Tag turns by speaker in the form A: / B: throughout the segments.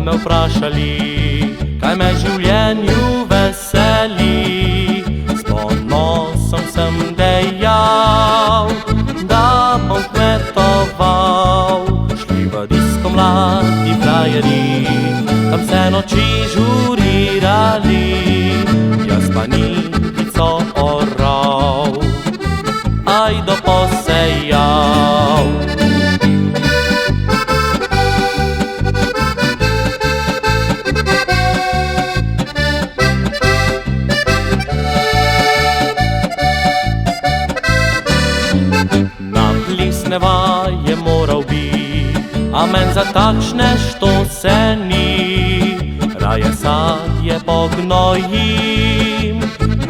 A: me vprašali, kaj me v življenju veseli. S ponosom sem dejal, da bom kmetoval. Šli v disko mladi frajerji, tam se noči žurirali, jaz pa nitico oral, ajdo posejal. Je moral biti, a men za takšne što se ni. Raje sadje pognojim,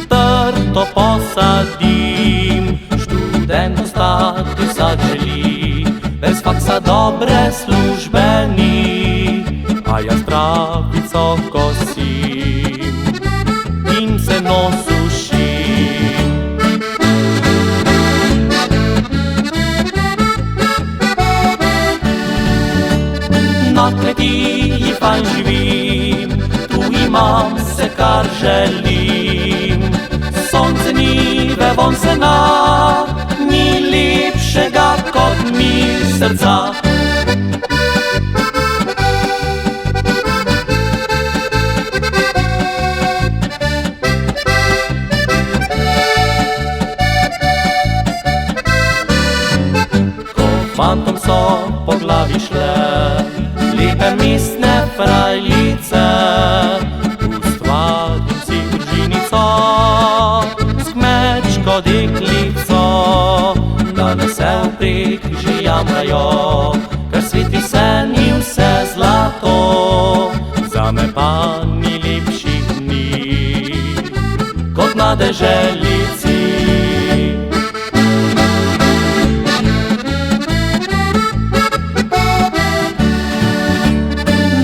A: trto posadim. Študent ostati sad želi, bez faksa dobre službe ni. A jaz travico kosim in se nos sušim. Na kmetiji fajn živim, tu imam se kar želim. Sonce nive von sena, ni lepšega kot mir srca. Ko fantom so po glavi šle lepe mestne frajlice, ustvarim si družinico s kmečko deklico, da ne se vprek že jamrajo, ker sveti se ni vse zlato, zame pa ni lepših dni kot na deželici.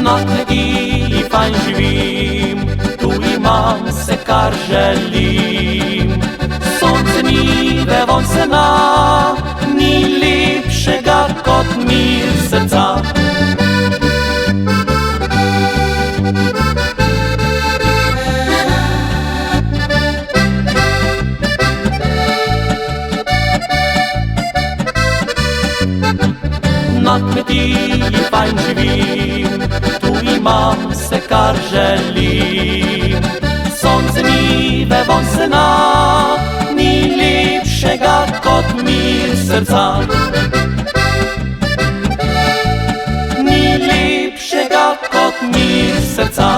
A: Na kmetiji fajn živim, tu imam se kar želim. Sonce nive von sena, ni lepšega kot mir srca. Na kmetiji fajn živim, tu imam se kar želim. Sonce nive von sena, ni lepšega kot mir srca. Ni lepšega kot mir srca.